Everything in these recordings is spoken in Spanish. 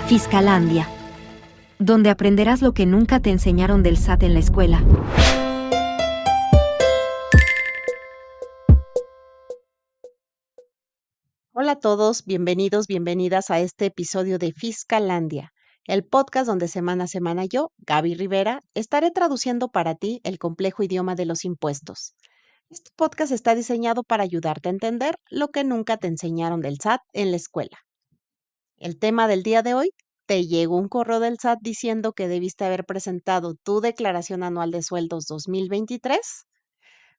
Fiscalandia, donde aprenderás lo que nunca te enseñaron del SAT en la escuela. Hola a todos, bienvenidos, bienvenidas a este episodio de Fiscalandia, el podcast donde semana a semana yo, Gaby Rivera, estaré traduciendo para ti el complejo idioma de los impuestos. Este podcast está diseñado para ayudarte a entender lo que nunca te enseñaron del SAT en la escuela. El tema del día de hoy: te llegó un correo del SAT diciendo que debiste haber presentado tu declaración anual de sueldos 2023.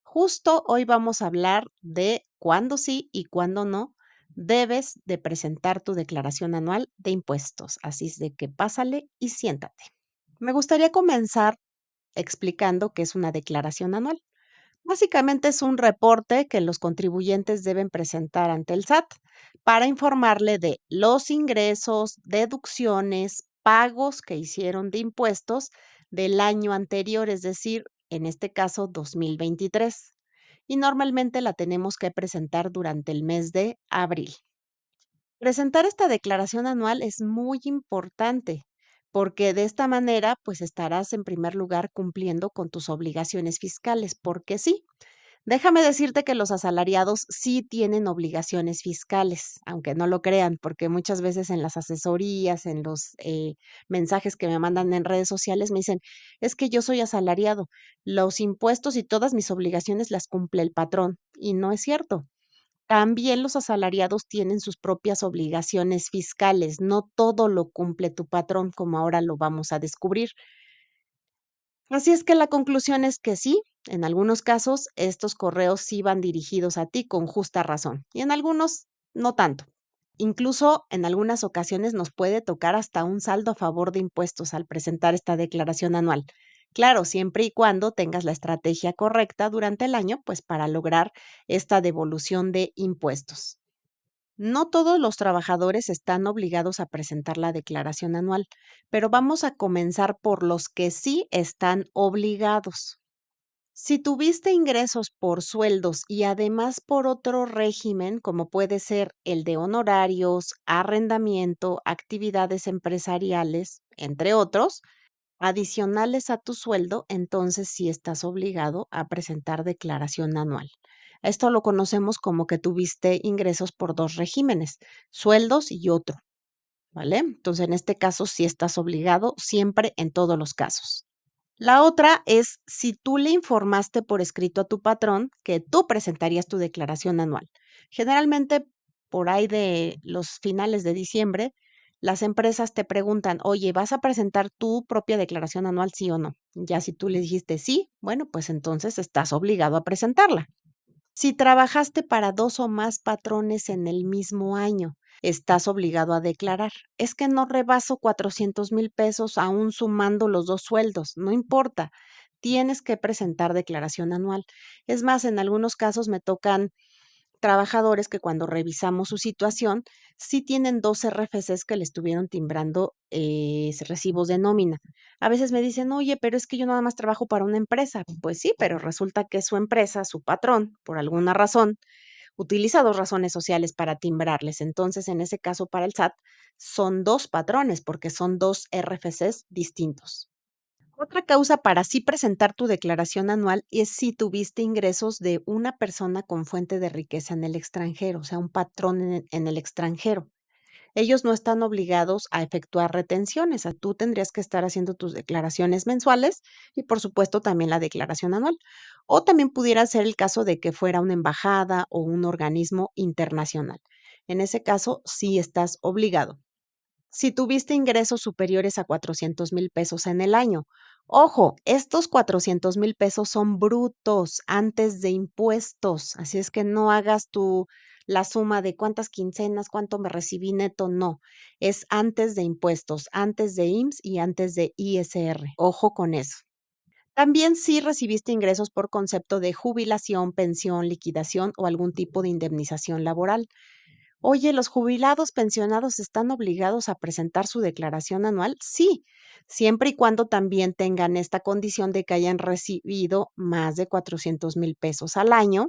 Justo hoy vamos a hablar de cuándo sí y cuándo no debes de presentar tu declaración anual de impuestos. Así es de que pásale y siéntate. Me gustaría comenzar explicando qué es una declaración anual. Básicamente es un reporte que los contribuyentes deben presentar ante el SAT para informarle de los ingresos, deducciones, pagos que hicieron de impuestos del año anterior, es decir, en este caso 2023. Y normalmente la tenemos que presentar durante el mes de abril. Presentar esta declaración anual es muy importante porque de esta manera pues estarás en primer lugar cumpliendo con tus obligaciones fiscales, porque sí, déjame decirte que los asalariados sí tienen obligaciones fiscales, aunque no lo crean, porque muchas veces en las asesorías, en los mensajes que me mandan en redes sociales, me dicen, es que yo soy asalariado, los impuestos y todas mis obligaciones las cumple el patrón, y no es cierto. También los asalariados tienen sus propias obligaciones fiscales, no todo lo cumple tu patrón, como ahora lo vamos a descubrir. Así es que la conclusión es que sí, en algunos casos estos correos sí van dirigidos a ti con justa razón y en algunos no tanto. Incluso en algunas ocasiones nos puede tocar hasta un saldo a favor de impuestos al presentar esta declaración anual. Claro, siempre y cuando tengas la estrategia correcta durante el año, pues para lograr esta devolución de impuestos. No todos los trabajadores están obligados a presentar la declaración anual, pero vamos a comenzar por los que sí están obligados. Si tuviste ingresos por sueldos y además por otro régimen, como puede ser el de honorarios, arrendamiento, actividades empresariales, entre otros, adicionales a tu sueldo, entonces sí estás obligado a presentar declaración anual. Esto lo conocemos como que tuviste ingresos por dos regímenes, sueldos y otro, ¿vale? Entonces, en este caso sí estás obligado siempre en todos los casos. La otra es si tú le informaste por escrito a tu patrón que tú presentarías tu declaración anual. Generalmente, por ahí de los finales de diciembre, las empresas te preguntan, oye, ¿vas a presentar tu propia declaración anual, sí o no? Ya si tú le dijiste sí, bueno, pues entonces estás obligado a presentarla. Si trabajaste para 2 o más patrones en el mismo año, estás obligado a declarar. Es que no rebaso 400,000 pesos aún sumando los 2 sueldos, no importa, tienes que presentar declaración anual. Es más, en algunos casos me tocan trabajadores que cuando revisamos su situación, sí tienen 2 RFCs que le estuvieron timbrando, recibos de nómina. A veces me dicen: "Oye, pero es que yo nada más trabajo para una empresa". Pues sí, pero resulta que su empresa, su patrón, por alguna razón, utiliza 2 razones sociales para timbrarles. Entonces, en ese caso, para el SAT, son 2 patrones, porque son 2 RFCs distintos. Otra causa para sí presentar tu declaración anual es si tuviste ingresos de una persona con fuente de riqueza en el extranjero, o sea, un patrón en el extranjero. Ellos no están obligados a efectuar retenciones, tú tendrías que estar haciendo tus declaraciones mensuales y, por supuesto, también la declaración anual. O también pudiera ser el caso de que fuera una embajada o un organismo internacional. En ese caso, sí estás obligado. Si tuviste ingresos superiores a 400,000 pesos en el año. Ojo, estos 400,000 pesos son brutos antes de impuestos, así es que no hagas la suma de cuántas quincenas, cuánto me recibí neto, no, es antes de impuestos, antes de IMSS y antes de ISR, ojo con eso. También si recibiste ingresos por concepto de jubilación, pensión, liquidación o algún tipo de indemnización laboral. Oye, ¿los jubilados pensionados están obligados a presentar su declaración anual? Sí, siempre y cuando también tengan esta condición de que hayan recibido más de 400,000 pesos al año.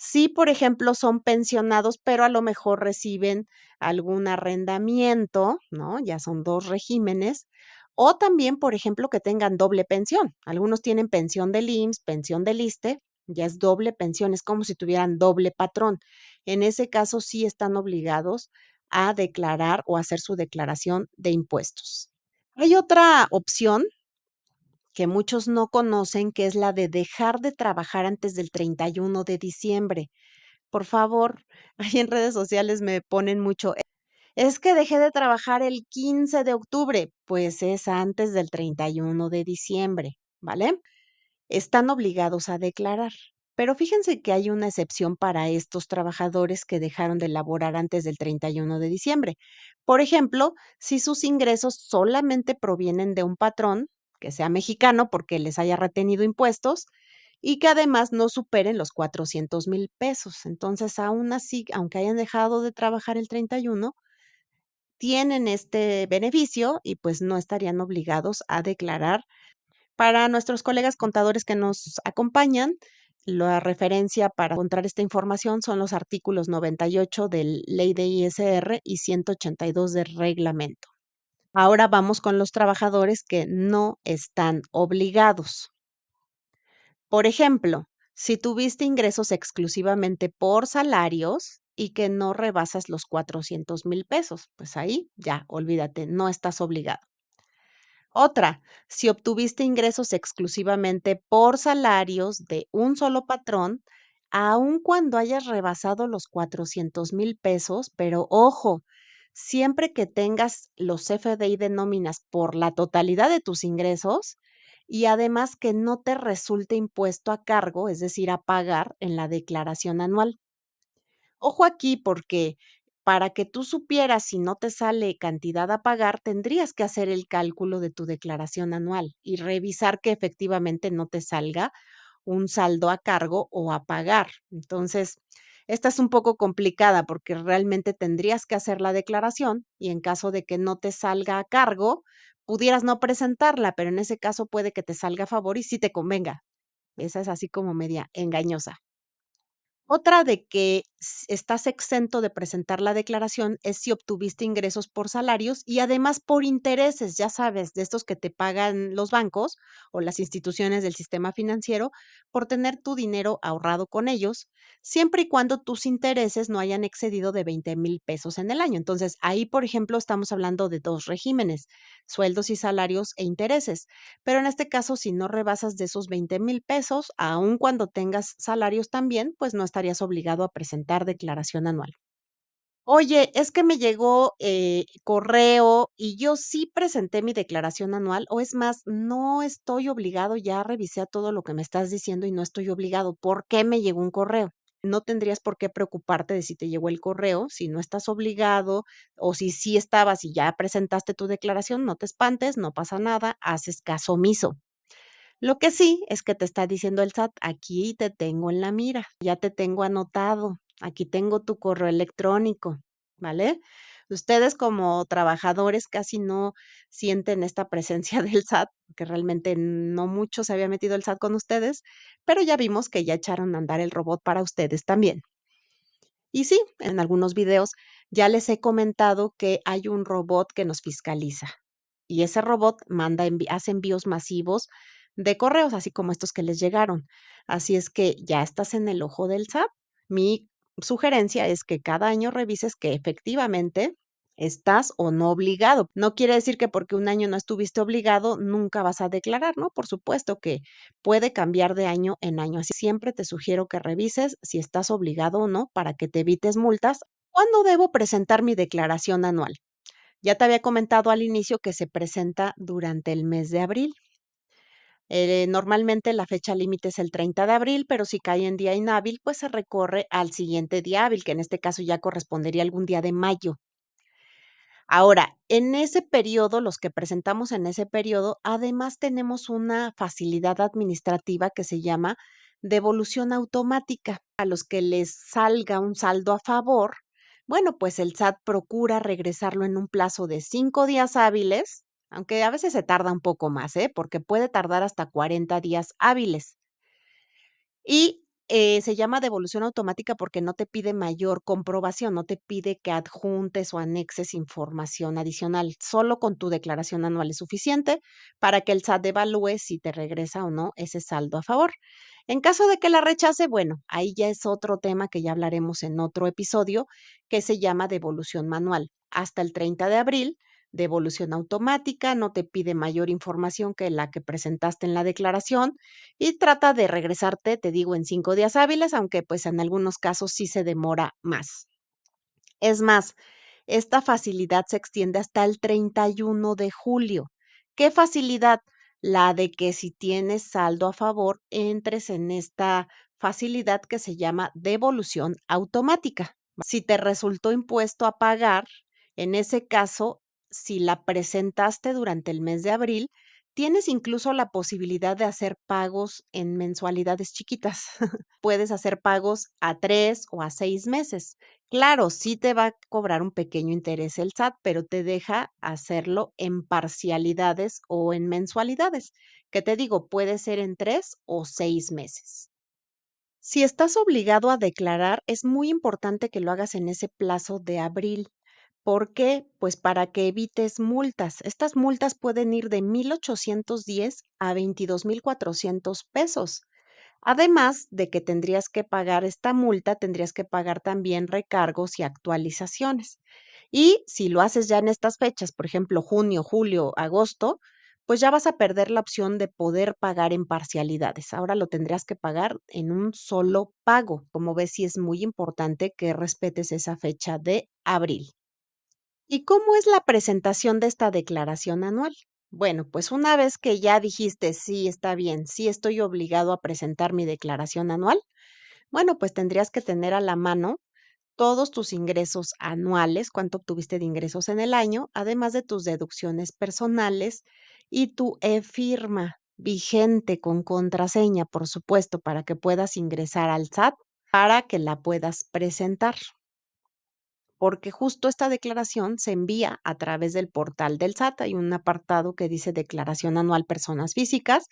Si, por ejemplo, son pensionados, pero a lo mejor reciben algún arrendamiento, ¿no? Ya son 2 regímenes. O también, por ejemplo, que tengan doble pensión. Algunos tienen pensión del IMSS, pensión del ISSSTE, ya es doble pensión, es como si tuvieran doble patrón. En ese caso, sí están obligados a declarar o hacer su declaración de impuestos. Hay otra opción que muchos no conocen, que es la de dejar de trabajar antes del 31 de diciembre. Por favor, ahí en redes sociales me ponen mucho, es que dejé de trabajar el 15 de octubre, pues es antes del 31 de diciembre, ¿vale? Están obligados a declarar. Pero fíjense que hay una excepción para estos trabajadores que dejaron de laborar antes del 31 de diciembre. Por ejemplo, si sus ingresos solamente provienen de un patrón, que sea mexicano porque les haya retenido impuestos, y que además no superen los 400,000 pesos. Entonces, aún así, aunque hayan dejado de trabajar el 31, tienen este beneficio y pues no estarían obligados a declarar. Para nuestros colegas contadores que nos acompañan, la referencia para encontrar esta información son los artículos 98 de Ley de ISR y 182 del reglamento. Ahora vamos con los trabajadores que no están obligados. Por ejemplo, si tuviste ingresos exclusivamente por salarios y que no rebasas los 400,000 pesos, pues ahí ya, olvídate, no estás obligado. Otra, si obtuviste ingresos exclusivamente por salarios de un solo patrón, aun cuando hayas rebasado los 400,000 pesos, pero ojo, siempre que tengas los FDI de nóminas por la totalidad de tus ingresos y además que no te resulte impuesto a cargo, es decir, a pagar en la declaración anual. Ojo aquí porque para que tú supieras si no te sale cantidad a pagar, tendrías que hacer el cálculo de tu declaración anual y revisar que efectivamente no te salga un saldo a cargo o a pagar. Entonces, esta es un poco complicada porque realmente tendrías que hacer la declaración y en caso de que no te salga a cargo, pudieras no presentarla, pero en ese caso puede que te salga a favor y sí te convenga. Esa es así como media engañosa. Otra de que estás exento de presentar la declaración es si obtuviste ingresos por salarios y además por intereses, ya sabes, de estos que te pagan los bancos o las instituciones del sistema financiero por tener tu dinero ahorrado con ellos, siempre y cuando tus intereses no hayan excedido de 20,000 pesos en el año. Entonces, ahí, por ejemplo, estamos hablando de dos regímenes, sueldos y salarios e intereses. Pero en este caso, si no rebasas de esos 20,000 pesos, aun cuando tengas salarios también, pues no estarías obligado a presentar declaración anual. Oye, es que me llegó correo y yo sí presenté mi declaración anual, o es más, no estoy obligado, ya revisé todo lo que me estás diciendo y no estoy obligado. ¿Por qué me llegó un correo? No tendrías por qué preocuparte de si te llegó el correo, si no estás obligado o si sí estabas y ya presentaste tu declaración, no te espantes, no pasa nada, haces caso omiso. Lo que sí es que te está diciendo el SAT, aquí te tengo en la mira, ya te tengo anotado, aquí tengo tu correo electrónico, ¿vale? Ustedes como trabajadores casi no sienten esta presencia del SAT, porque realmente no mucho se había metido el SAT con ustedes, pero ya vimos que ya echaron a andar el robot para ustedes también. Y sí, en algunos videos ya les he comentado que hay un robot que nos fiscaliza y ese robot hace envíos masivos de correos, así como estos que les llegaron. Así es que ya estás en el ojo del SAT. Mi sugerencia es que cada año revises que efectivamente estás o no obligado. No quiere decir que porque un año no estuviste obligado, nunca vas a declarar, ¿no? Por supuesto que puede cambiar de año en año. Así siempre te sugiero que revises si estás obligado o no para que te evites multas. ¿Cuándo debo presentar mi declaración anual? Ya te había comentado al inicio que se presenta durante el mes de abril. Normalmente la fecha límite es el 30 de abril, pero si cae en día inhábil, pues se recorre al siguiente día hábil, que en este caso ya correspondería a algún día de mayo. Ahora, en ese periodo, los que presentamos en ese periodo, además tenemos una facilidad administrativa que se llama devolución automática. A los que les salga un saldo a favor, bueno, pues el SAT procura regresarlo en un plazo de 5 días hábiles, aunque a veces se tarda un poco más, ¿eh? Porque puede tardar hasta 40 días hábiles. Y Se llama devolución automática porque no te pide mayor comprobación, no te pide que adjuntes o anexes información adicional. Solo con tu declaración anual es suficiente para que el SAT evalúe si te regresa o no ese saldo a favor. En caso de que la rechace, bueno, ahí ya es otro tema que ya hablaremos en otro episodio, que se llama devolución manual. Hasta el 30 de abril, devolución automática, no te pide mayor información que la que presentaste en la declaración y trata de regresarte, te digo, en 5 días hábiles, aunque pues en algunos casos sí se demora más. Es más, esta facilidad se extiende hasta el 31 de julio. ¿Qué facilidad? La de que si tienes saldo a favor, entres en esta facilidad que se llama devolución automática. Si te resultó impuesto a pagar, en ese caso, si la presentaste durante el mes de abril, tienes incluso la posibilidad de hacer pagos en mensualidades chiquitas. Puedes hacer pagos a 3 o a 6 meses. Claro, sí te va a cobrar un pequeño interés el SAT, pero te deja hacerlo en parcialidades o en mensualidades, que te digo, puede ser en 3 o 6 meses. Si estás obligado a declarar, es muy importante que lo hagas en ese plazo de abril. ¿Por qué? Pues para que evites multas. Estas multas pueden ir de 1,810 a 22,400 pesos. Además de que tendrías que pagar esta multa, tendrías que pagar también recargos y actualizaciones. Y si lo haces ya en estas fechas, por ejemplo, junio, julio, agosto, pues ya vas a perder la opción de poder pagar en parcialidades. Ahora lo tendrías que pagar en un solo pago. Como ves, sí es muy importante que respetes esa fecha de abril. ¿Y cómo es la presentación de esta declaración anual? Bueno, pues una vez que ya dijiste, sí, está bien, sí estoy obligado a presentar mi declaración anual, bueno, pues tendrías que tener a la mano todos tus ingresos anuales, cuánto obtuviste de ingresos en el año, además de tus deducciones personales y tu e-firma vigente con contraseña, por supuesto, para que puedas ingresar al SAT, para que la puedas presentar, porque justo esta declaración se envía a través del portal del SAT. Hay un apartado que dice Declaración Anual Personas Físicas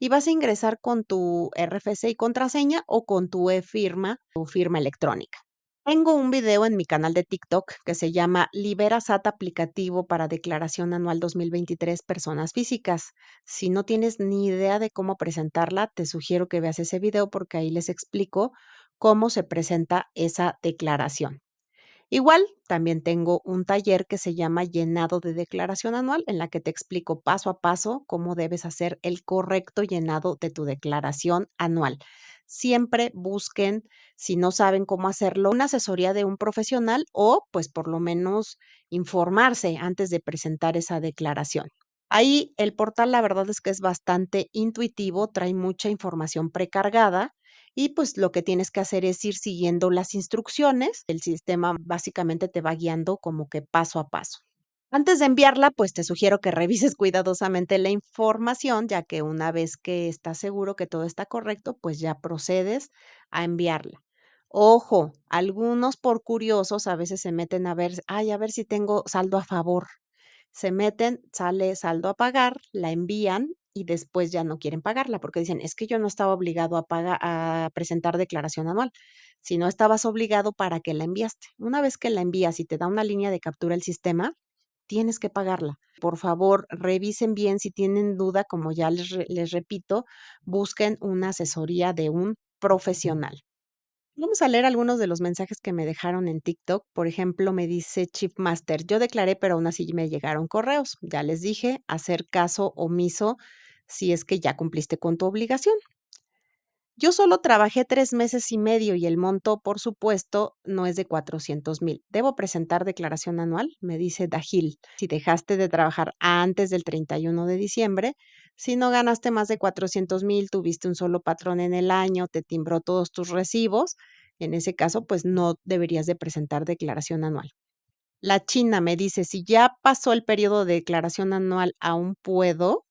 y vas a ingresar con tu RFC y contraseña o con tu e-firma o firma electrónica. Tengo un video en mi canal de TikTok que se llama Libera SAT aplicativo para declaración anual 2023 personas físicas. Si no tienes ni idea de cómo presentarla, te sugiero que veas ese video porque ahí les explico cómo se presenta esa declaración. Igual, también tengo un taller que se llama Llenado de Declaración Anual, en la que te explico paso a paso cómo debes hacer el correcto llenado de tu declaración anual. Siempre busquen, si no saben cómo hacerlo, una asesoría de un profesional o, pues, por lo menos informarse antes de presentar esa declaración. Ahí el portal, la verdad es que es bastante intuitivo, trae mucha información precargada y pues lo que tienes que hacer es ir siguiendo las instrucciones. El sistema básicamente te va guiando como que paso a paso. Antes de enviarla, pues te sugiero que revises cuidadosamente la información, ya que una vez que estás seguro que todo está correcto, pues ya procedes a enviarla. Ojo, algunos por curiosos a veces se meten a ver, ay, a ver si tengo saldo a favor. Se meten, sale saldo a pagar, la envían y después ya no quieren pagarla porque dicen, es que yo no estaba obligado a presentar declaración anual, si no estabas obligado para que la enviaste. Una vez que la envías y te da una línea de captura el sistema, tienes que pagarla. Por favor, revisen bien si tienen duda, como ya les repito, busquen una asesoría de un profesional. Vamos a leer algunos de los mensajes que me dejaron en TikTok. Por ejemplo, me dice Chipmaster, yo declaré, pero aún así me llegaron correos. Ya les dije, hacer caso omiso si es que ya cumpliste con tu obligación. Yo solo trabajé 3 meses y medio y el monto, por supuesto, no es de 400,000. ¿Debo presentar declaración anual? Me dice Dajil. Si dejaste de trabajar antes del 31 de diciembre, si no ganaste más de 400,000, tuviste un solo patrón en el año, te timbró todos tus recibos, en ese caso, pues no deberías de presentar declaración anual. La China me dice, si ya pasó el periodo de declaración anual, ¿aún puedo?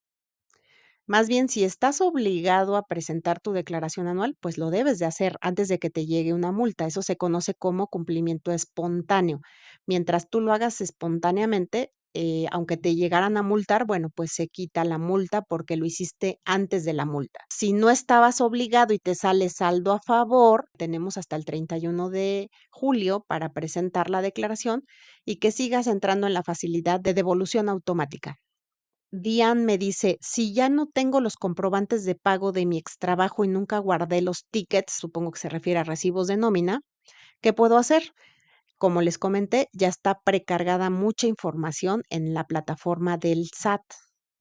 Más bien, si estás obligado a presentar tu declaración anual, pues lo debes de hacer antes de que te llegue una multa. Eso se conoce como cumplimiento espontáneo. Mientras tú lo hagas espontáneamente, aunque te llegaran a multar, bueno, pues se quita la multa porque lo hiciste antes de la multa. Si no estabas obligado y te sale saldo a favor, tenemos hasta el 31 de julio para presentar la declaración y que sigas entrando en la facilidad de devolución automática. Diane me dice, si ya no tengo los comprobantes de pago de mi extrabajo y nunca guardé los tickets, supongo que se refiere a recibos de nómina, ¿qué puedo hacer? Como les comenté, ya está precargada mucha información en la plataforma del SAT.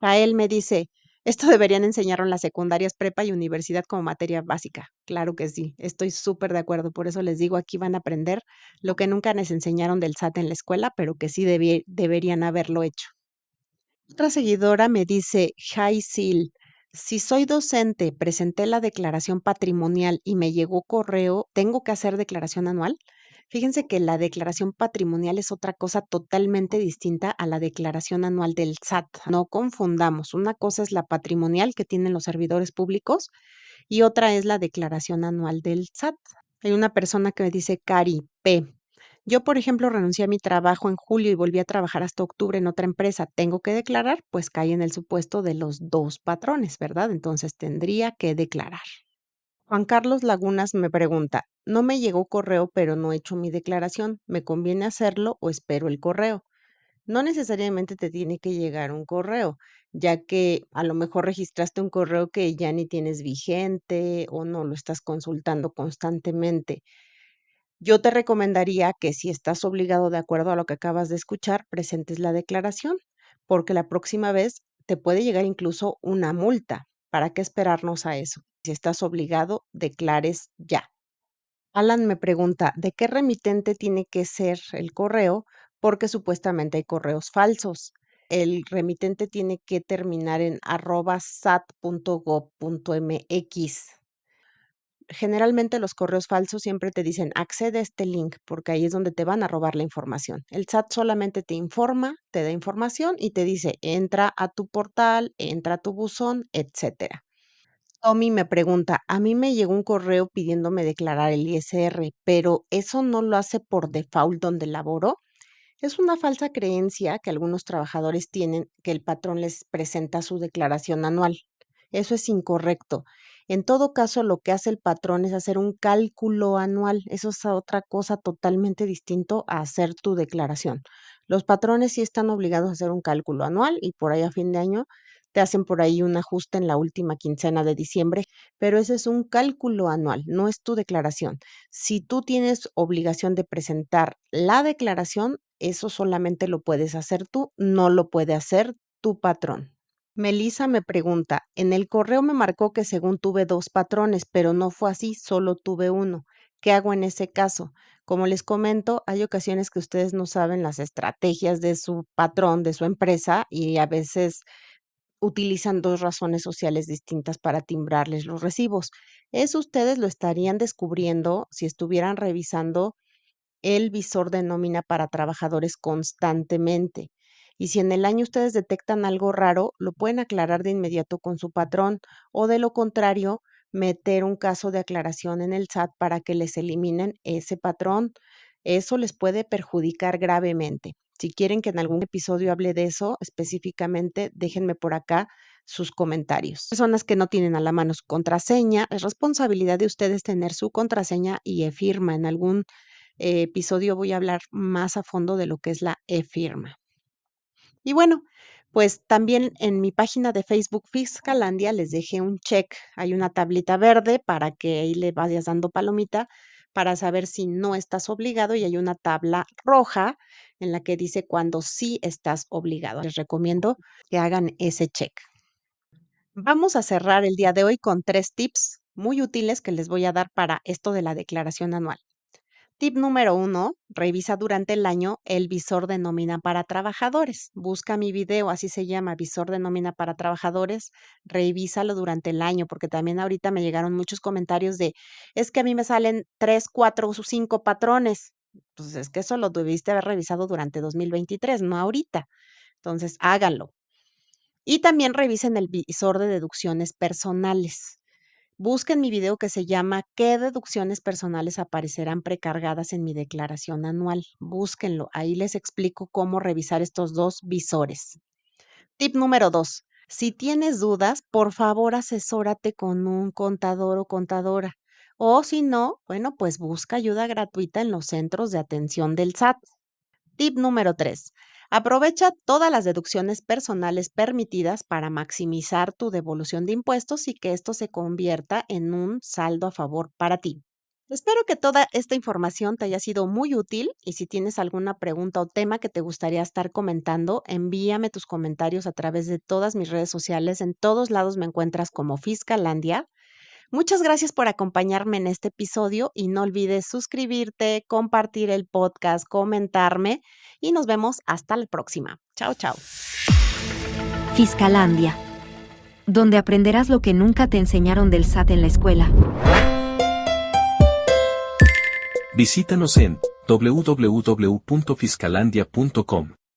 A él me dice, esto deberían enseñarlo en las secundarias, prepa y universidad como materia básica. Claro que sí, estoy súper de acuerdo. Por eso les digo, aquí van a aprender lo que nunca les enseñaron del SAT en la escuela, pero que sí deberían haberlo hecho. Otra seguidora me dice, Sil, si soy docente, presenté la declaración patrimonial y me llegó correo, ¿tengo que hacer declaración anual? Fíjense que la declaración patrimonial es otra cosa totalmente distinta a la declaración anual del SAT. No confundamos. Una cosa es la patrimonial que tienen los servidores públicos y otra es la declaración anual del SAT. Hay una persona que me dice, Cari P. Yo, por ejemplo, renuncié a mi trabajo en julio y volví a trabajar hasta octubre en otra empresa. ¿Tengo que declarar? Pues cae en el supuesto de los dos patrones, ¿verdad? Entonces tendría que declarar. Juan Carlos Lagunas me pregunta, no me llegó correo, pero no he hecho mi declaración. ¿Me conviene hacerlo o espero el correo? No necesariamente te tiene que llegar un correo, ya que a lo mejor registraste un correo que ya ni tienes vigente o no lo estás consultando constantemente. Yo te recomendaría que si estás obligado de acuerdo a lo que acabas de escuchar, presentes la declaración, porque la próxima vez te puede llegar incluso una multa. ¿Para qué esperarnos a eso? Si estás obligado, declares ya. Alan me pregunta, ¿de qué remitente tiene que ser el correo? Porque supuestamente hay correos falsos. El remitente tiene que terminar en @sat.gov.mx. Generalmente los correos falsos siempre te dicen accede a este link porque ahí es donde te van a robar la información. El SAT solamente te informa, te da información y te dice entra a tu portal, entra a tu buzón, etcétera. Tommy me pregunta, a mí me llegó un correo pidiéndome declarar el ISR, pero ¿eso no lo hace por default donde laboro? Es una falsa creencia que algunos trabajadores tienen que el patrón les presenta su declaración anual. Eso es incorrecto. En todo caso, lo que hace el patrón es hacer un cálculo anual. Eso es otra cosa totalmente distinto a hacer tu declaración. Los patrones sí están obligados a hacer un cálculo anual y por ahí a fin de año te hacen por ahí un ajuste en la última quincena de diciembre, pero ese es un cálculo anual, no es tu declaración. Si tú tienes obligación de presentar la declaración, eso solamente lo puedes hacer tú, no lo puede hacer tu patrón. Melissa me pregunta, en el correo me marcó que según tuve dos patrones, pero no fue así, solo tuve uno. ¿Qué hago en ese caso? Como les comento, hay ocasiones que ustedes no saben las estrategias de su patrón, de su empresa, y a veces utilizan dos razones sociales distintas para timbrarles los recibos. Eso ustedes lo estarían descubriendo si estuvieran revisando el visor de nómina para trabajadores constantemente. Y si en el año ustedes detectan algo raro, lo pueden aclarar de inmediato con su patrón o de lo contrario, meter un caso de aclaración en el SAT para que les eliminen ese patrón. Eso les puede perjudicar gravemente. Si quieren que en algún episodio hable de eso específicamente, déjenme por acá sus comentarios. Personas que no tienen a la mano su contraseña, es responsabilidad de ustedes tener su contraseña y e-firma en algún episodio voy a hablar más a fondo de lo que es la e-firma. Y bueno, pues también en mi página de Facebook Fiscalandia les dejé un check. Hay una tablita verde para que ahí le vayas dando palomita para saber si no estás obligado y hay una tabla roja en la que dice cuando sí estás obligado. Les recomiendo que hagan ese check. Vamos a cerrar el día de hoy con 3 tips muy útiles que les voy a dar para esto de la declaración anual. Tip número 1, revisa durante el año el visor de nómina para trabajadores. Busca mi video, así se llama, visor de nómina para trabajadores. Revísalo durante el año, porque también ahorita me llegaron muchos comentarios de, es que a mí me salen 3, 4 o 5 patrones. Pues es que eso lo debiste haber revisado durante 2023, no ahorita. Entonces, háganlo. Y también revisen el visor de deducciones personales. Busquen mi video que se llama ¿Qué deducciones personales aparecerán precargadas en mi declaración anual? Búsquenlo, ahí les explico cómo revisar estos dos visores. Tip número 2. Si tienes dudas, por favor asesórate con un contador o contadora. O si no, bueno, pues busca ayuda gratuita en los centros de atención del SAT. Tip número 3. Aprovecha todas las deducciones personales permitidas para maximizar tu devolución de impuestos y que esto se convierta en un saldo a favor para ti. Espero que toda esta información te haya sido muy útil y si tienes alguna pregunta o tema que te gustaría estar comentando, envíame tus comentarios a través de todas mis redes sociales. En todos lados me encuentras como Fiscalandia. Muchas gracias por acompañarme en este episodio y no olvides suscribirte, compartir el podcast, comentarme y nos vemos hasta la próxima. Chao, chao. Fiscalandia, donde aprenderás lo que nunca te enseñaron del SAT en la escuela. Visítanos en www.fiscalandia.com.